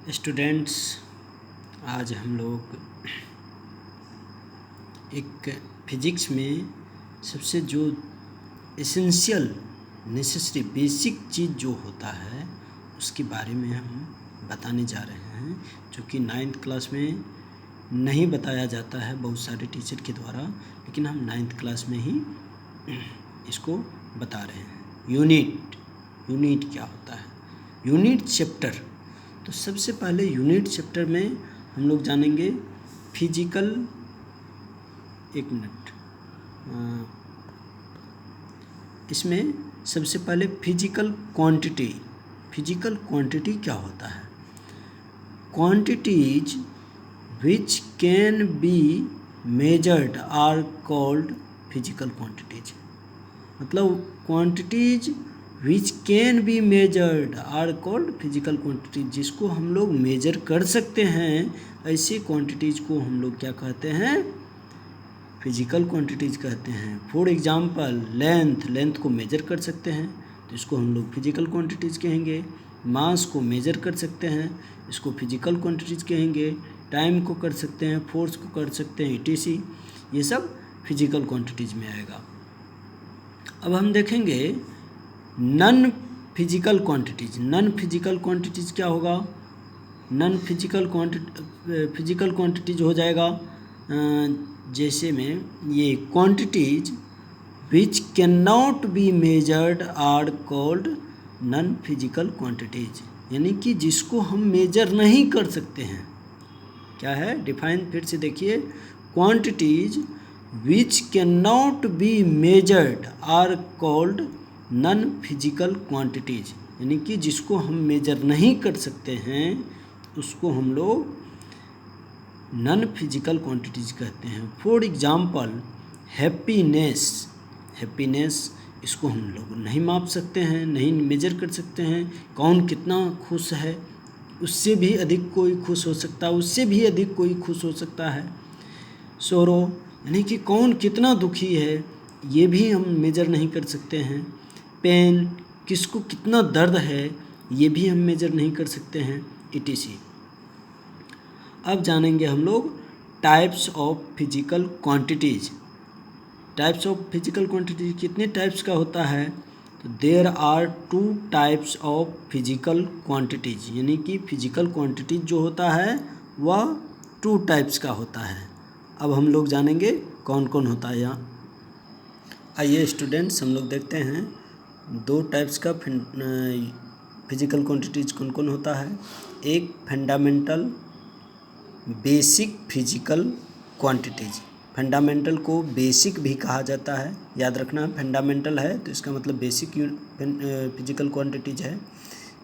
Students, आज हम लोग एक फिजिक्स में सबसे जो एसेंशियल नेसेसरी बेसिक चीज़ जो होता है उसके बारे में हम बताने जा रहे हैं, जो कि 9th क्लास में नहीं बताया जाता है बहुत सारे टीचर के द्वारा, लेकिन हम 9th क्लास में ही इसको बता रहे हैं। यूनिट क्या होता है? Unit chapter. तो सबसे पहले यूनिट चैप्टर में हम लोग जानेंगे फिजिकल, एक मिनट, इसमें सबसे पहले फिजिकल क्वांटिटी क्या होता है? Quantities which can be measured are called physical quantities. मतलब quantities which can be measured are called physical quantities, जिसको हम लोग मेजर कर सकते हैं, ऐसी क्वांटिटीज को हम लोग क्या कहते हैं? फिजिकल क्वांटिटीज कहते हैं। फॉर एग्जांपल लेंथ को मेजर कर सकते हैं तो इसको हम लोग फिजिकल क्वांटिटीज कहेंगे। मास को मेजर कर सकते हैं, इसको फिजिकल क्वांटिटीज कहेंगे। टाइम को कर सकते हैं, फोर्स को कर सकते हैं, etc. ये सब फिजिकल क्वांटिटीज में आएगा। अब हम देखेंगे नॉन फिजिकल क्वांटिटीज क्या होगा? फिजिकल क्वांटिटीज हो जाएगा जैसे में ये quantities which can not be measured are called non physical quantities, यानी कि जिसको हम मेजर नहीं कर सकते हैं। क्या है डिफाइन? फिर से देखिए, quantities which can not be measured are called non physical quantities, यानी कि जिसको हम मेजर नहीं कर सकते हैं उसको हम लोग नॉन फिजिकल क्वांटिटीज कहते हैं। फॉर एग्जांपल हैप्पीनेस, इसको हम लोग नहीं माप सकते हैं, नहीं मेजर कर सकते हैं। कौन कितना खुश है, उससे भी अधिक कोई खुश हो सकता है, उससे भी अधिक कोई खुश हो सकता है। सोरो, यानी कि कौन कितना दुखी है, ये भी हम मेजर नहीं कर सकते हैं। पेन, किसको कितना दर्द है, ये भी हम मेजर नहीं कर सकते हैं, etc. अब जानेंगे हम लोग टाइप्स ऑफ फिजिकल क्वांटिटीज। कितने टाइप्स का होता है? तो there are 2 types of physical quantities, यानी कि फिजिकल क्वांटिटीज जो होता है वह 2 टाइप्स का होता है। अब हम लोग जानेंगे कौन कौन होता है यहाँ। आइए स्टूडेंट्स, हम लोग देखते हैं 2 टाइप्स का फिजिकल क्वांटिटीज कौन कौन होता है। एक fundamental basic physical quantities. Fundamental को बेसिक भी कहा जाता है, याद रखना। फंडामेंटल है तो इसका मतलब बेसिक फिजिकल क्वांटिटीज है।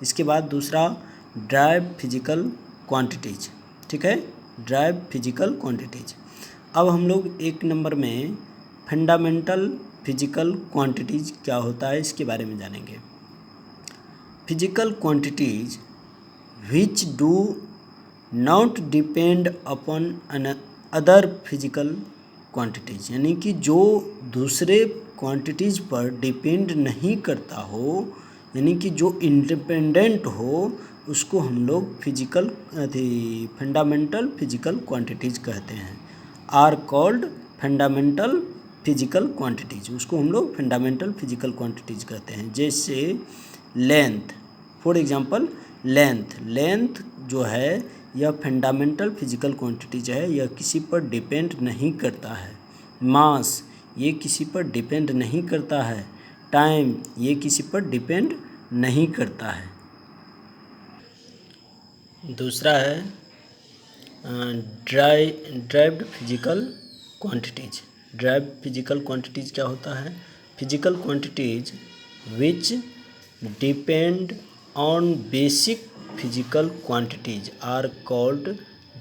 इसके बाद दूसरा ड्राइव फिजिकल क्वांटिटीज, ठीक है, ड्राइव फिजिकल क्वांटिटीज। अब हम लोग 1 नंबर में फंडामेंटल फिजिकल क्वांटिटीज क्या होता है इसके बारे में जानेंगे। Physical quantities which do not depend upon other physical quantities, यानी कि जो दूसरे क्वांटिटीज पर डिपेंड नहीं करता हो, यानी कि जो इंडिपेंडेंट हो, उसको हम लोग फंडामेंटल फिजिकल क्वांटिटीज कहते हैं। Are called fundamental physical quantities, उसको हम लोग फंडामेंटल फिजिकल क्वांटिटीज कहते हैं। जैसे लेंथ, फॉर एग्जांपल लेंथ जो है यह फंडामेंटल फिजिकल क्वांटिटीज है, यह किसी पर डिपेंड नहीं करता है। मास, ये किसी पर डिपेंड नहीं करता है। टाइम, ये किसी पर डिपेंड नहीं करता है। दूसरा है derived physical quantities. Derived physical quantities क्या होता है? Physical quantities which depend on basic physical quantities are called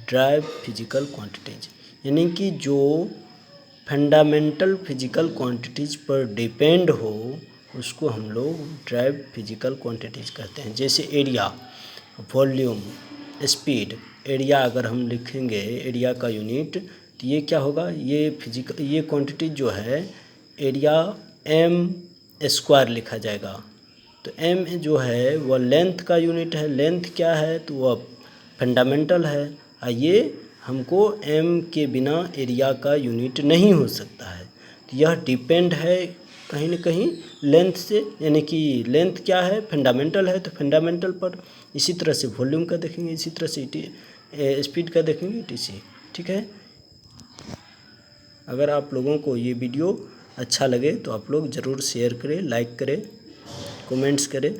derive physical quantities, यानी कि जो फंडामेंटल फिजिकल क्वांटिटीज पर डिपेंड हो उसको हम लोग ड्राइव फिजिकल क्वांटिटीज कहते हैं। जैसे एरिया, वॉल्यूम, स्पीड। एरिया अगर हम लिखेंगे, एरिया का यूनिट, तो ये क्या होगा? ये क्वांटिटीज जो है एरिया m² लिखा जाएगा। तो m जो है वह लेंथ का यूनिट है। लेंथ क्या है? तो वह फंडामेंटल है, और ये हमको m के बिना एरिया का यूनिट नहीं हो सकता है। तो यह डिपेंड है कहीं ना कहीं लेंथ से, यानी कि लेंथ क्या है, फंडामेंटल है तो फंडामेंटल पर, इसी तरह से वॉल्यूम का देखेंगे, इसी तरह से स्पीड का देखेंगे, टीसी। ठीक है। अगर आप लोगों को ये वीडियो अच्छा लगे तो आप लोग ज़रूर शेयर करें, लाइक करें, कमेंट्स करें।